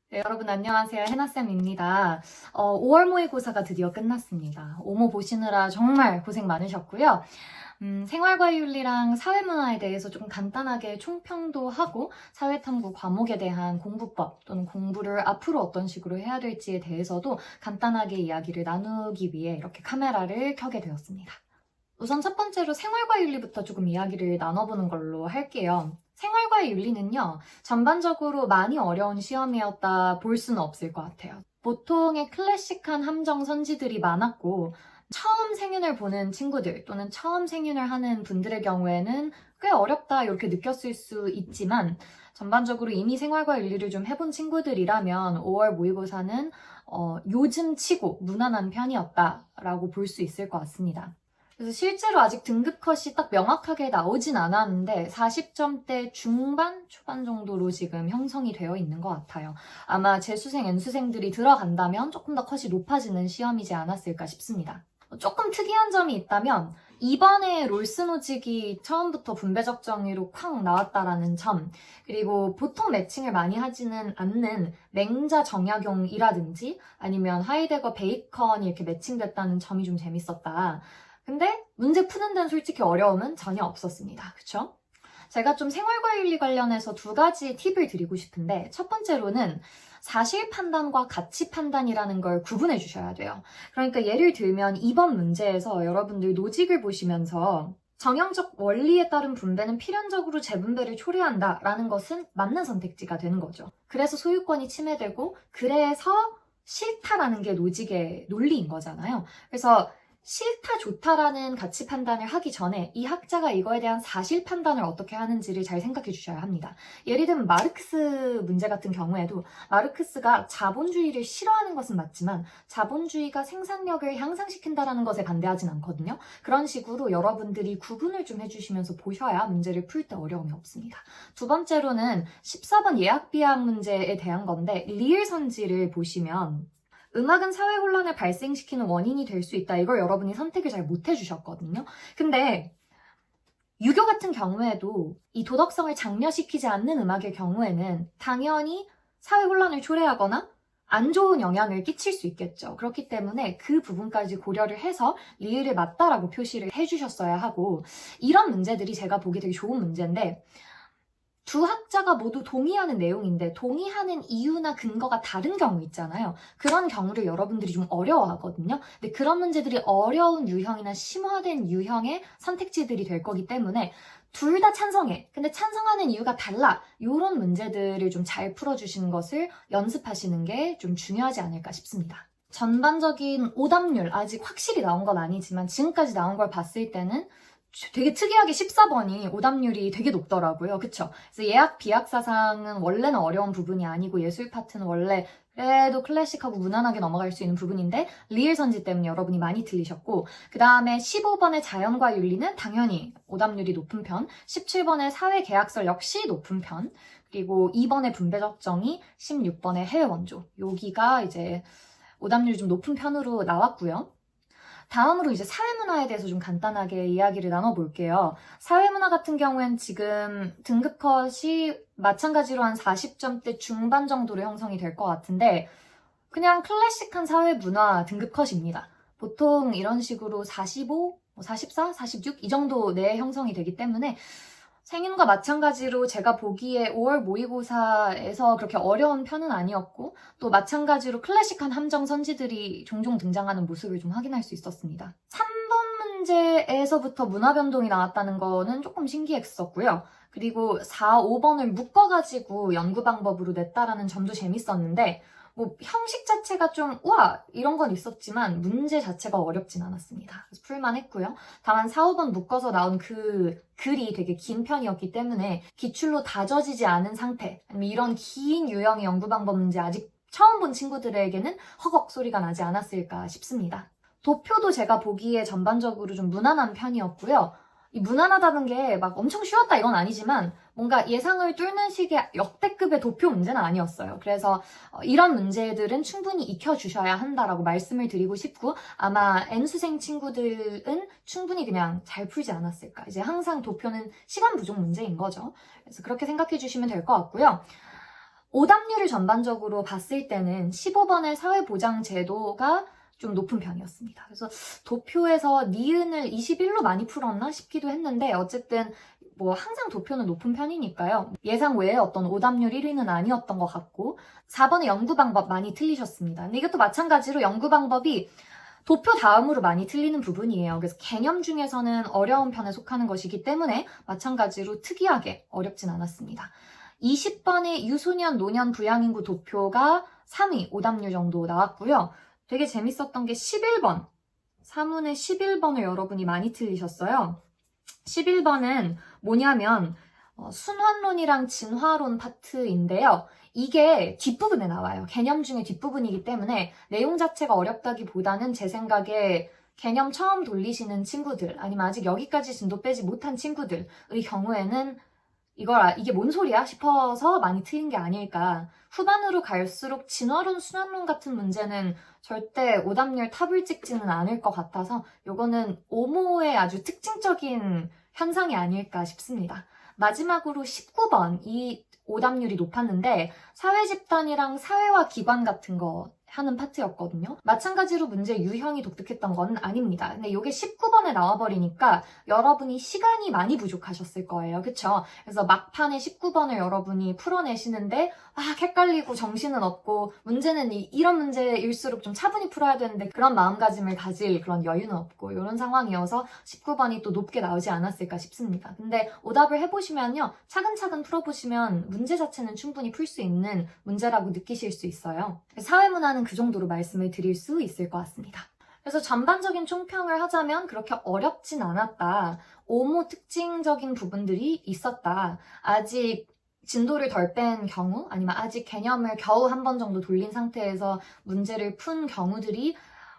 네, 여러분 안녕하세요. 해나쌤입니다. 5월 모의고사가 드디어 끝났습니다. 오모 보시느라 정말 고생 많으셨고요. 생활과윤리랑 사회문화에 대해서 좀 간단하게 총평도 하고 사회탐구 과목에 대한 공부법 또는 공부를 앞으로 어떤 식으로 해야 될지에 대해서도 간단하게 이야기를 나누기 위해 이렇게 카메라를 켜게 되었습니다. 우선 첫 번째로 생활과 윤리부터 조금 이야기를 나눠보는 걸로 할게요. 생활과의 윤리는요, 전반적으로 많이 어려운 시험이었다 볼 수는 없을 것 같아요. 보통의 클래식한 함정 선지들이 많았고, 처음 생윤을 보는 친구들 또는 처음 생윤을 하는 분들의 경우에는 꽤 어렵다 이렇게 느꼈을 수 있지만, 전반적으로 이미 생활과 윤리를 좀 해본 친구들이라면 5월 모의고사는 요즘 치고 무난한 편이었다라고 볼 수 있을 것 같습니다. 그래서 실제로 아직 등급 컷이 딱 명확하게 나오진 않았는데 40점대 중반, 초반 정도로 지금 형성이 되어 있는 것 같아요. 아마 재수생, N수생들이 들어간다면 조금 더 컷이 높아지는 시험이지 않았을까 싶습니다. 조금 특이한 점이 있다면 이번에 롤스노직이 처음부터 분배적 정의로 쾅 나왔다라는 점, 그리고 보통 매칭을 많이 하지는 않는 맹자 정약용이라든지 아니면 하이데거 베이컨이 이렇게 매칭됐다는 점이 좀 재밌었다. 근데 문제 푸는 데는 솔직히 어려움은 전혀 없었습니다. 그쵸? 제가 좀 생활과윤리 관련해서 두 가지 팁을 드리고 싶은데 첫 번째로는 사실 판단과 가치 판단이라는 걸 구분해 주셔야 돼요. 그러니까 예를 들면 이번 문제에서 여러분들 노직을 보시면서 정형적 원리에 따른 분배는 필연적으로 재분배를 초래한다라는 것은 맞는 선택지가 되는 거죠. 그래서 소유권이 침해되고 그래서 싫다라는 게 노직의 논리인 거잖아요. 그래서 싫다, 좋다라는 가치 판단을 하기 전에 이 학자가 이거에 대한 사실 판단을 어떻게 하는지를 잘 생각해 주셔야 합니다. 예를 들면 마르크스 문제 같은 경우에도 마르크스가 자본주의를 싫어하는 것은 맞지만 자본주의가 생산력을 향상시킨다는 것에 반대하진 않거든요. 그런 식으로 여러분들이 구분을 좀 해주시면서 보셔야 문제를 풀 때 어려움이 없습니다. 두 번째로는 14번 예학비약 문제에 대한 건데 리을 선지를 보시면 음악은 사회 혼란을 발생시키는 원인이 될 수 있다. 이걸 여러분이 선택을 잘 못 해주셨거든요. 근데 유교 같은 경우에도 이 도덕성을 장려시키지 않는 음악의 경우에는 당연히 사회 혼란을 초래하거나 안 좋은 영향을 끼칠 수 있겠죠. 그렇기 때문에 그 부분까지 고려를 해서 리을을 맞다라고 표시를 해주셨어야 하고 이런 문제들이 제가 보기 되게 좋은 문제인데 두 학자가 모두 동의하는 내용인데 동의하는 이유나 근거가 다른 경우 있잖아요. 그런 경우를 여러분들이 좀 어려워하거든요. 근데 그런 문제들이 어려운 유형이나 심화된 유형의 선택지들이 될 거기 때문에 둘 다 찬성해. 근데 찬성하는 이유가 달라. 이런 문제들을 좀 잘 풀어주시는 것을 연습하시는 게 좀 중요하지 않을까 싶습니다. 전반적인 오답률 아직 확실히 나온 건 아니지만 지금까지 나온 걸 봤을 때는 되게 특이하게 14번이 오답률이 되게 높더라고요. 그쵸? 그래서 예학, 비약 사상은 원래는 어려운 부분이 아니고 예술 파트는 원래 그래도 클래식하고 무난하게 넘어갈 수 있는 부분인데 리을 선지 때문에 여러분이 많이 틀리셨고 그 다음에 15번의 자연과 윤리는 당연히 오답률이 높은 편 17번의 사회계약설 역시 높은 편 그리고 2번의 분배적 정의 16번의 해외 원조 여기가 이제 오답률이 좀 높은 편으로 나왔고요. 다음으로 이제 사회문화에 대해서 좀 간단하게 이야기를 나눠볼게요. 사회문화 같은 경우엔 지금 등급 컷이 마찬가지로 한 40점대 중반 정도로 형성이 될 것 같은데 그냥 클래식한 사회문화 등급 컷입니다. 보통 이런 식으로 45, 44, 46 이 정도 내에 형성이 되기 때문에 생윤과 마찬가지로 제가 보기에 5월 모의고사에서 그렇게 어려운 편은 아니었고 또 마찬가지로 클래식한 함정 선지들이 종종 등장하는 모습을 좀 확인할 수 있었습니다. 3번 문제에서부터 문화 변동이 나왔다는 거는 조금 신기했었고요. 그리고 4, 5번을 묶어가지고 연구 방법으로 냈다라는 점도 재밌었는데 뭐 형식 자체가 좀 우와 이런 건 있었지만 문제 자체가 어렵진 않았습니다. 그래서 풀만 했고요. 다만 4, 5번 묶어서 나온 그 글이 되게 긴 편이었기 때문에 기출로 다져지지 않은 상태 아니면 이런 긴 유형의 연구 방법 문제 아직 처음 본 친구들에게는 허걱 소리가 나지 않았을까 싶습니다. 도표도 제가 보기에 전반적으로 좀 무난한 편이었고요. 이 무난하다는 게 막 엄청 쉬웠다 이건 아니지만 뭔가 예상을 뚫는 식의 역대급의 도표 문제는 아니었어요. 그래서 이런 문제들은 충분히 익혀주셔야 한다라고 말씀을 드리고 싶고 아마 N수생 친구들은 충분히 그냥 잘 풀지 않았을까. 이제 항상 도표는 시간 부족 문제인 거죠. 그래서 그렇게 생각해 주시면 될 것 같고요. 오답률을 전반적으로 봤을 때는 15번의 사회보장제도가 좀 높은 편이었습니다. 그래서 도표에서 니은을 21로 많이 풀었나 싶기도 했는데 어쨌든 뭐 항상 도표는 높은 편이니까요. 예상 외에 어떤 오답률 1위는 아니었던 것 같고 4번의 연구 방법 많이 틀리셨습니다. 근데 이것도 마찬가지로 연구 방법이 도표 다음으로 많이 틀리는 부분이에요. 그래서 개념 중에서는 어려운 편에 속하는 것이기 때문에 마찬가지로 특이하게 어렵진 않았습니다. 20번의 유소년, 노년, 부양인구 도표가 3위 오답률 정도 나왔고요. 되게 재밌었던 게 11번, 사문의 11번을 여러분이 많이 틀리셨어요. 11번은 뭐냐면 순환론이랑 진화론 파트인데요. 이게 뒷부분에 나와요. 개념 중에 뒷부분이기 때문에 내용 자체가 어렵다기보다는 제 생각에 개념 처음 돌리시는 친구들 아니면 아직 여기까지 진도 빼지 못한 친구들의 경우에는 이게 뭔 소리야 싶어서 많이 틀린 게 아닐까. 후반으로 갈수록 진화론, 순환론 같은 문제는 절대 오답률 탑을 찍지는 않을 것 같아서 이거는 오모의 아주 특징적인 현상이 아닐까 싶습니다. 마지막으로 19번, 이 오답률이 높았는데 사회집단이랑 사회와 기관 같은 거 하는 파트였거든요. 마찬가지로 문제 유형이 독특했던 건 아닙니다. 근데 이게 19번에 나와버리니까 여러분이 시간이 많이 부족하셨을 거예요. 그쵸? 그래서 막판에 19번을 여러분이 풀어내시는데 헷갈리고 정신은 없고 문제는 이런 문제일수록 좀 차분히 풀어야 되는데 그런 마음가짐을 가질 그런 여유는 없고 이런 상황이어서 19번이 또 높게 나오지 않았을까 싶습니다. 근데 오답을 해보시면요. 차근차근 풀어보시면 문제 자체는 충분히 풀 수 있는 문제라고 느끼실 수 있어요. 사회문화는 그 정도로 말씀을 드릴 수 있을 것 같습니다. 그래서 전반적인 총평을 하자면 그렇게 어렵진 않았다. 오모 특징적인 부분들이 있었다. 아직 진도를 덜 뺀 경우 아니면 아직 개념을 겨우 한 번 정도 돌린 상태에서 문제를 푼 경우들이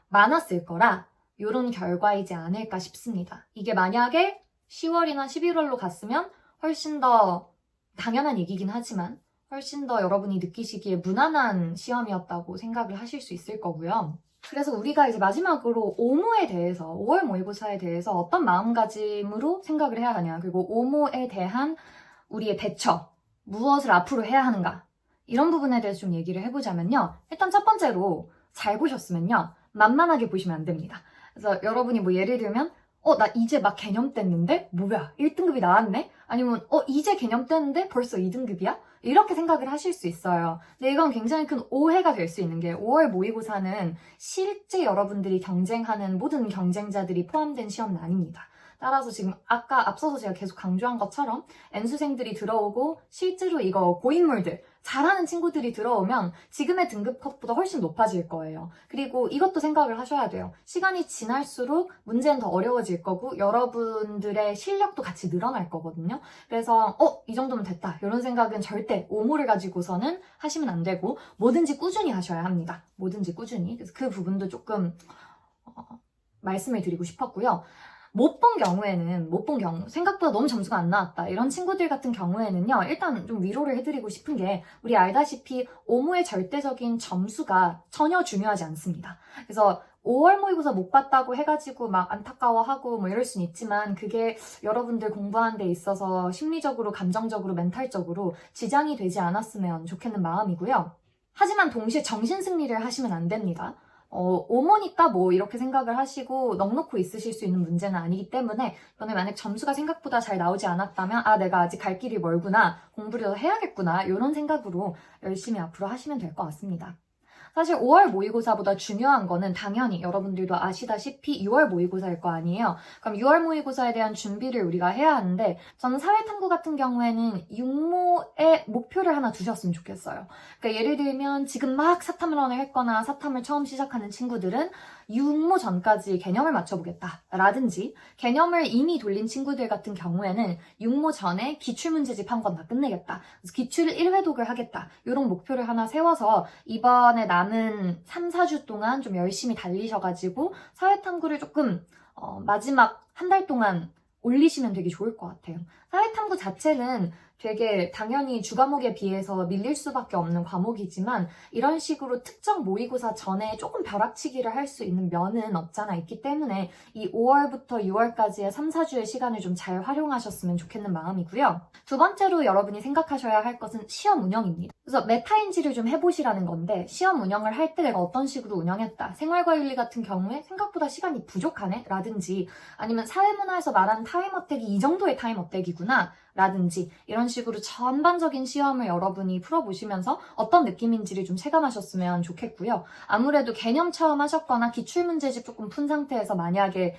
많았을 거라 이런 결과이지 않을까 싶습니다. 이게 만약에 10월이나 11월로 갔으면 훨씬 더 당연한 얘기긴 하지만 훨씬 더 여러분이 느끼시기에 무난한 시험이었다고 생각을 하실 수 있을 거고요. 그래서 우리가 이제 마지막으로 오모에 대해서 5월 모의고사에 대해서 어떤 마음가짐으로 생각을 해야 하냐 그리고 오모에 대한 우리의 대처 무엇을 앞으로 해야 하는가 이런 부분에 대해서 좀 얘기를 해보자면요. 일단 첫 번째로 잘 보셨으면요. 만만하게 보시면 안 됩니다. 그래서 여러분이 뭐 예를 들면 나 이제 막 개념 뗐는데? 뭐야? 1등급이 나왔네? 아니면 이제 개념 뗐는데 벌써 2등급이야? 이렇게 생각을 하실 수 있어요. 근데 이건 굉장히 큰 오해가 될 수 있는 게 5월 모의고사는 실제 여러분들이 경쟁하는 모든 경쟁자들이 포함된 시험은 아닙니다. 따라서 지금 아까 앞서서 제가 계속 강조한 것처럼 N수생들이 들어오고 실제로 이거 고인물들 잘하는 친구들이 들어오면 지금의 등급 컷보다 훨씬 높아질 거예요. 그리고 이것도 생각을 하셔야 돼요. 시간이 지날수록 문제는 더 어려워질 거고 여러분들의 실력도 같이 늘어날 거거든요. 그래서 이 정도면 됐다. 이런 생각은 절대 오모를 가지고서는 하시면 안 되고 뭐든지 꾸준히 하셔야 합니다. 뭐든지 꾸준히. 그래서 그 부분도 조금 말씀을 드리고 싶었고요. 못 본 경우, 생각보다 너무 점수가 안 나왔다. 이런 친구들 같은 경우에는요, 일단 좀 위로를 해드리고 싶은 게, 우리 알다시피 오모의 절대적인 점수가 전혀 중요하지 않습니다. 그래서 5월 모의고사 못 봤다고 해가지고 막 안타까워하고 뭐 이럴 순 있지만, 그게 여러분들 공부하는 데 있어서 심리적으로, 감정적으로, 멘탈적으로 지장이 되지 않았으면 좋겠는 마음이고요. 하지만 동시에 정신승리를 하시면 안 됩니다. 오모니까 뭐 이렇게 생각을 하시고 넉넉히 있으실 수 있는 문제는 아니기 때문에 이번에 만약 점수가 생각보다 잘 나오지 않았다면 내가 아직 갈 길이 멀구나 공부를 더 해야겠구나 이런 생각으로 열심히 앞으로 하시면 될 것 같습니다. 사실 5월 모의고사보다 중요한 거는 당연히 여러분들도 아시다시피 6월 모의고사일 거 아니에요. 그럼 6월 모의고사에 대한 준비를 우리가 해야 하는데 저는 사회탐구 같은 경우에는 육모의 목표를 하나 두셨으면 좋겠어요. 그러니까 예를 들면 지금 막 사탐론을 했거나 사탐을 처음 시작하는 친구들은 육모 전까지 개념을 맞춰보겠다 라든지 개념을 이미 돌린 친구들 같은 경우에는 육모 전에 기출문제집 한 건 다 끝내겠다. 그래서 기출을 1회독을 하겠다. 이런 목표를 하나 세워서 이번에 남은 3, 4주 동안 좀 열심히 달리셔가지고 사회탐구를 조금 마지막 한 달 동안 올리시면 되게 좋을 것 같아요. 사회탐구 자체는 되게 당연히 주과목에 비해서 밀릴 수밖에 없는 과목이지만 이런 식으로 특정 모의고사 전에 조금 벼락치기를 할 수 있는 면은 없잖아 있기 때문에 이 5월부터 6월까지의 3, 4주의 시간을 좀 잘 활용하셨으면 좋겠는 마음이고요. 두 번째로 여러분이 생각하셔야 할 것은 시험 운영입니다. 그래서 메타인지를 좀 해보시라는 건데 시험 운영을 할 때 내가 어떤 식으로 운영했다. 생활과윤리 같은 경우에 생각보다 시간이 부족하네? 라든지 아니면 사회문화에서 말하는 타임 어택이 이 정도의 타임 어택이구나 라든지 이런 식으로 전반적인 시험을 여러분이 풀어보시면서 어떤 느낌인지를 좀 체감하셨으면 좋겠고요. 아무래도 개념 처음 하셨거나 기출문제집 조금 푼 상태에서 만약에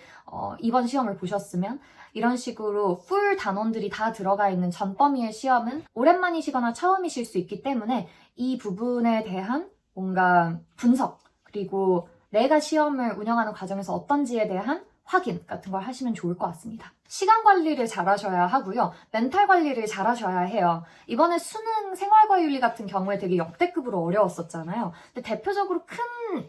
이번 시험을 보셨으면 이런 식으로 풀 단원들이 다 들어가 있는 전범위의 시험은 오랜만이시거나 처음이실 수 있기 때문에 이 부분에 대한 뭔가 분석 그리고 내가 시험을 운영하는 과정에서 어떤지에 대한 확인 같은 걸 하시면 좋을 것 같습니다. 시간 관리를 잘 하셔야 하고요. 멘탈 관리를 잘 하셔야 해요. 이번에 수능 생활과윤리 같은 경우에 되게 역대급으로 어려웠었잖아요. 근데 대표적으로 큰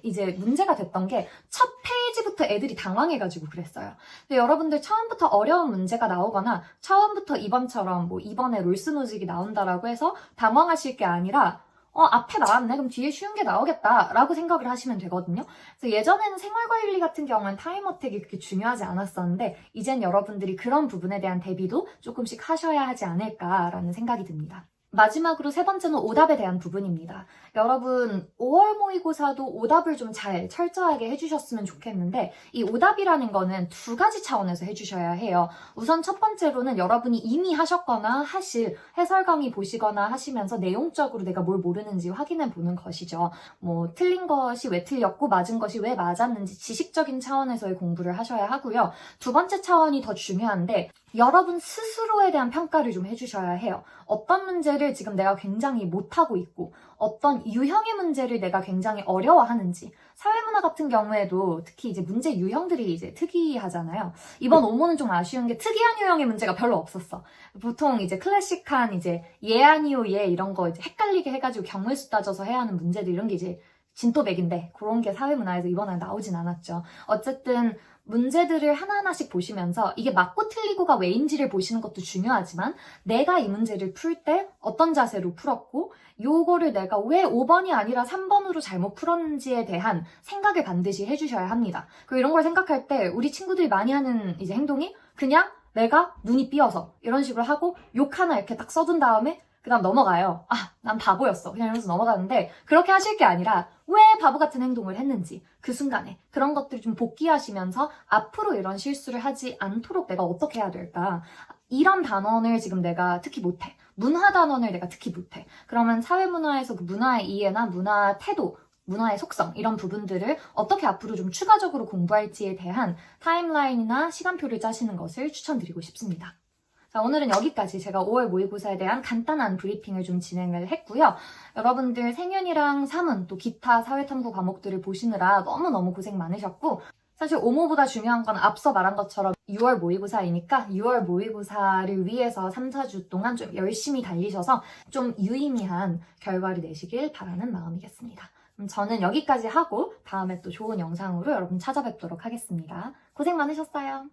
이제 문제가 됐던 게 첫 페이지부터 애들이 당황해가지고 그랬어요. 근데 여러분들 처음부터 어려운 문제가 나오거나 처음부터 이번처럼 뭐 이번에 롤스노직이 나온다라고 해서 당황하실 게 아니라 앞에 나왔네? 그럼 뒤에 쉬운 게 나오겠다. 라고 생각을 하시면 되거든요. 그래서 예전에는 생활과윤리 같은 경우는 타임어택이 그렇게 중요하지 않았었는데, 이젠 여러분들이 그런 부분에 대한 대비도 조금씩 하셔야 하지 않을까라는 생각이 듭니다. 마지막으로 세 번째는 오답에 대한 부분입니다. 여러분 5월 모의고사도 오답을 좀 잘 철저하게 해주셨으면 좋겠는데 이 오답이라는 거는 두 가지 차원에서 해주셔야 해요. 우선 첫 번째로는 여러분이 이미 하셨거나 하실 해설 강의 보시거나 하시면서 내용적으로 내가 뭘 모르는지 확인해 보는 것이죠. 뭐 틀린 것이 왜 틀렸고 맞은 것이 왜 맞았는지 지식적인 차원에서의 공부를 하셔야 하고요. 두 번째 차원이 더 중요한데 여러분 스스로에 대한 평가를 좀 해주셔야 해요. 어떤 문제를 지금 내가 굉장히 못하고 있고 어떤 유형의 문제를 내가 굉장히 어려워하는지 사회문화 같은 경우에도 특히 이제 문제 유형들이 이제 특이하잖아요. 이번 5모는 좀 아쉬운 게 특이한 유형의 문제가 별로 없었어. 보통 이제 클래식한 이제 예 아니요 예 이런 거 이제 헷갈리게 해가지고 경우의 수 따져서 해야 하는 문제들 이런 게 이제 진또백인데 그런 게 사회문화에서 이번에 나오진 않았죠. 어쨌든 문제들을 하나하나씩 보시면서 이게 맞고 틀리고가 왜인지를 보시는 것도 중요하지만 내가 이 문제를 풀 때 어떤 자세로 풀었고 요거를 내가 왜 5번이 아니라 3번으로 잘못 풀었는지에 대한 생각을 반드시 해주셔야 합니다. 그리고 이런 걸 생각할 때 우리 친구들이 많이 하는 이제 행동이 그냥 내가 눈이 삐어서 이런 식으로 하고 욕 하나 이렇게 딱 써둔 다음에 그 다음 넘어가요. 난 바보였어. 그냥 이러면서 넘어가는데 그렇게 하실 게 아니라 왜 바보 같은 행동을 했는지 그 순간에 그런 것들을 좀 복기하시면서 앞으로 이런 실수를 하지 않도록 내가 어떻게 해야 될까? 이런 단원을 지금 내가 특히 못해. 문화 단원을 내가 특히 못해. 그러면 사회문화에서 그 문화의 이해나 문화 태도 문화의 속성 이런 부분들을 어떻게 앞으로 좀 추가적으로 공부할지에 대한 타임라인이나 시간표를 짜시는 것을 추천드리고 싶습니다. 자, 오늘은 여기까지 제가 5월 모의고사에 대한 간단한 브리핑을 좀 진행을 했고요. 여러분들 생윤이랑 사문 또 기타 사회탐구 과목들을 보시느라 너무너무 고생 많으셨고 사실 5모보다 중요한 건 앞서 말한 것처럼 6월 모의고사이니까 6월 모의고사를 위해서 3, 4주 동안 좀 열심히 달리셔서 좀 유의미한 결과를 내시길 바라는 마음이겠습니다. 그럼 저는 여기까지 하고 다음에 또 좋은 영상으로 여러분 찾아뵙도록 하겠습니다. 고생 많으셨어요.